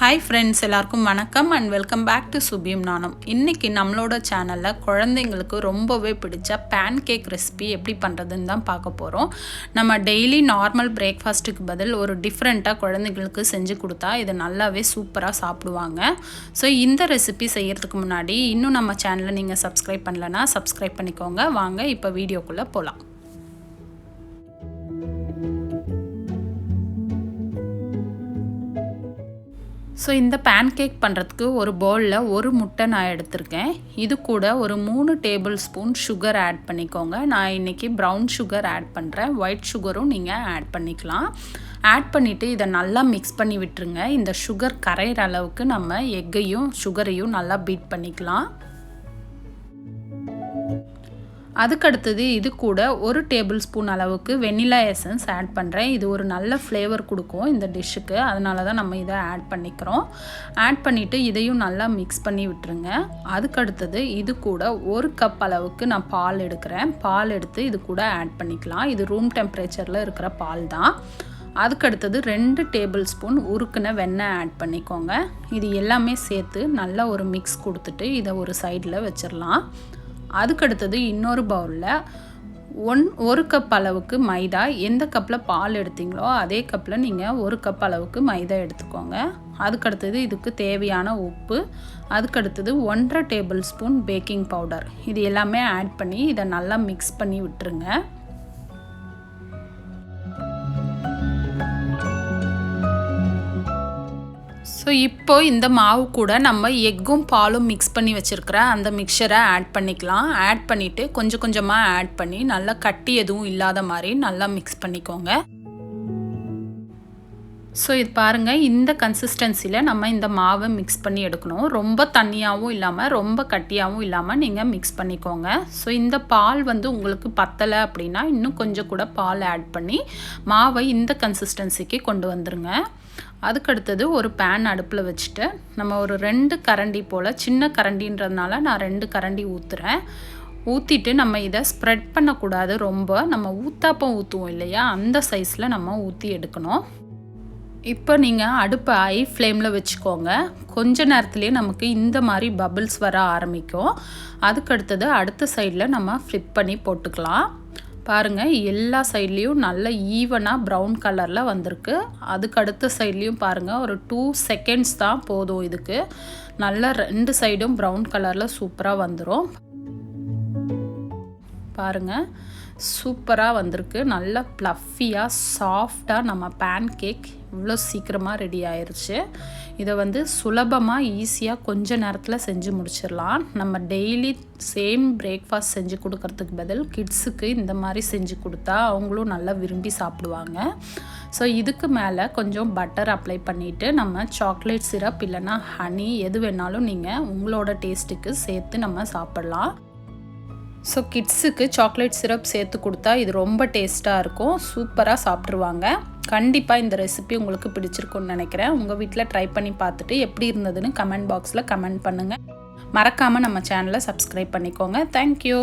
Hi friends, எல்லாருக்கும் வணக்கம் and welcome back to Subhiyum Naanum. இன்னைக்கு நம்மளோட சேனல்ல குழந்தைங்களுக்கு ரொம்பவே பிடிச்ச pancake ரெசிபி எப்படி பண்றதுன்னு தான் பார்க்க போறோம். நம்ம டெய்லி நார்மல் பிரேக்ஃபாஸ்ட்க்கு பதில் ஒரு டிஃபரண்டா குழந்தைங்களுக்கு செஞ்சு கொடுத்தா இது நல்லாவே சூப்பரா சாப்பிடுவாங்க. சோ இந்த ரெசிபி செய்யிறதுக்கு முன்னாடி இன்னும் நம்ம சேனலை நீங்க Subscribe பண்ணலனா Subscribe பண்ணிக்கோங்க. வாங்க இப்போ வீடியோக்குள்ள போலாம். ஸோ இந்த பேன்கேக் பண்ணுறதுக்கு ஒரு பவுலில் ஒரு முட்டை நான் எடுத்திருக்கேன். இது கூட ஒரு 3 டேபிள் ஸ்பூன் சுகர் ஆட் பண்ணிக்கோங்க. நான் இன்றைக்கி ப்ரௌன் சுகர் ஆட் பண்ணுறேன். ஒயிட் சுகரும் நீங்கள் ஆட் பண்ணிக்கலாம். ஆட் பண்ணிவிட்டு இதை நல்லா மிக்ஸ் பண்ணி விட்டுருங்க. இந்த சுகர் கரையிற அளவுக்கு நம்ம எக்கையும் சுகரையும் நல்லா பீட் பண்ணிக்கலாம். அதுக்கடுத்தது இது கூட ஒரு டேபிள் ஸ்பூன் அளவுக்கு வெனிலா எசன்ஸ் ஆட் பண்ணுறேன். இது ஒரு நல்ல ஃப்ளேவர் கொடுக்கும் இந்த டிஷ்ஷுக்கு, அதனால தான் நம்ம இதை ஆட் பண்ணிக்கிறோம். ஆட் பண்ணிவிட்டு இதையும் நல்லா மிக்ஸ் பண்ணி விட்டுருங்க. அதுக்கடுத்தது இது கூட ஒரு கப் அளவுக்கு நான் பால் எடுக்கிறேன். பால் எடுத்து இது கூட ஆட் பண்ணிக்கலாம். இது ரூம் டெம்பரேச்சரில் இருக்கிற பால் தான். அதுக்கடுத்தது 2 டேபிள் ஸ்பூன் உருக்குன வெண்ணெய் ஆட் பண்ணிக்கோங்க. இது எல்லாமே சேர்த்து நல்லா ஒரு மிக்ஸ் கொடுத்துட்டு இதை ஒரு சைடில் வச்சிடலாம். அதுக்கடுத்தது இன்னொரு பவுலில் ஒரு கப் அளவுக்கு மைதா, எந்த கப்பில் பால் எடுத்தீங்களோ அதே கப்பில் நீங்கள் ஒரு கப் அளவுக்கு மைதா எடுத்துக்கோங்க. அதுக்கடுத்தது இதுக்கு தேவையான உப்பு, அதுக்கடுத்தது 1.5 டேபிள் ஸ்பூன் பேக்கிங் பவுடர், இது எல்லாமே ஆட் பண்ணி இதை நல்லா மிக்ஸ் பண்ணி விட்டுருங்க. ஸோ இப்போ இந்த மாவு கூட நம்ம எக்கும் பாலும் மிக்ஸ் பண்ணி வச்சுருக்கிற அந்த மிக்சரை ஆட் பண்ணிக்கலாம். ஆட் பண்ணிவிட்டு கொஞ்சம் கொஞ்சமாக ஆட் பண்ணி நல்லா கட்டி எதுவும் இல்லாத மாதிரி நல்லா மிக்ஸ் பண்ணிக்கோங்க. ஸோ இது பாருங்கள், இந்த கன்சிஸ்டன்சியில் நம்ம இந்த மாவை மிக்ஸ் பண்ணி எடுக்கணும். ரொம்ப தண்ணியாகவும் இல்லாமல் ரொம்ப கட்டியாகவும் இல்லாமல் நீங்கள் மிக்ஸ் பண்ணிக்கோங்க. ஸோ இந்த பால் உங்களுக்கு பத்தலை அப்படின்னா இன்னும் கொஞ்சம் கூட பால் ஆட் பண்ணி மாவை இந்த கன்சிஸ்டன்சிக்கு கொண்டு வந்துருங்க. அதுக்கடுத்தது ஒரு பேன் அடுப்பில் வச்சுட்டு நம்ம ஒரு 2 கரண்டி போல், சின்ன கரண்டின்றதுனால நான் 2 கரண்டி ஊற்றுறேன். ஊற்றிட்டு நம்ம இதை ஸ்ப்ரெட் பண்ணக்கூடாது. ரொம்ப நம்ம ஊத்தாப்பம் ஊற்றுவோம் இல்லையா, அந்த சைஸில் நம்ம ஊற்றி எடுக்கணும். இப்போ நீங்கள் அடுப்பை ஹை ஃப்ளேமில் வச்சுக்கோங்க. கொஞ்ச நேரத்துலேயே நமக்கு இந்த மாதிரி பபிள்ஸ் வர ஆரம்பிக்கும். அதுக்கடுத்தது அடுத்த சைடில் நம்ம ஃப்ளிப் பண்ணி போட்டுக்கலாம். பாருங்கள், எல்லா சைட்லேயும் நல்ல ஈவனாக ப்ரௌன் கலரில் வந்திருக்கு. அதுக்கு அடுத்த சைட்லேயும் பாருங்கள், ஒரு 2 செகண்ட்ஸ் தான் போதும். இதுக்கு நல்லா 2 சைடும் ப்ரௌன் கலரில் சூப்பராக வந்துடும். பாருங்கள், சூப்பராக வந்திருக்கு. நல்லா ப்ளஃபியாக சாஃப்டாக நம்ம பேன்கேக் இவ்வளோ சீக்கிரமாக ரெடி ஆயிடுச்சு. இதை சுலபமாக ஈஸியாக கொஞ்ச நேரத்தில் செஞ்சு முடிச்சிடலாம். நம்ம டெய்லி சேம் பிரேக்ஃபாஸ்ட் செஞ்சு கொடுக்கறதுக்கு பதில் கிட்ஸுக்கு இந்த மாதிரி செஞ்சு கொடுத்தா அவங்களும் நல்லா விரும்பி சாப்பிடுவாங்க. ஸோ இதுக்கு மேலே கொஞ்சம் பட்டர் அப்ளை பண்ணிவிட்டு நம்ம சாக்லேட் சிரப் இல்லைன்னா ஹனி எது வேணாலும் நீங்கள் உங்களோட டேஸ்ட்டுக்கு சேர்த்து நம்ம சாப்பிட்லாம். ஸோ கிட்ஸுக்கு சாக்லேட் சிரப் சேர்த்து கொடுத்தா இது ரொம்ப டேஸ்ட்டாக இருக்கும். சூப்பராக சாப்பிட்ருவாங்க. கண்டிப்பாக இந்த ரெசிபி உங்களுக்கு பிடிச்சிருக்குன்னு நினைக்கிறேன். உங்கள் வீட்டில் ட்ரை பண்ணி பார்த்துட்டு எப்படி இருந்ததுன்னு கமெண்ட் பாக்ஸில் கமெண்ட் பண்ணுங்கள். மறக்காமல் நம்ம சேனலை Subscribe பண்ணிக்கோங்க. தேங்க்யூ.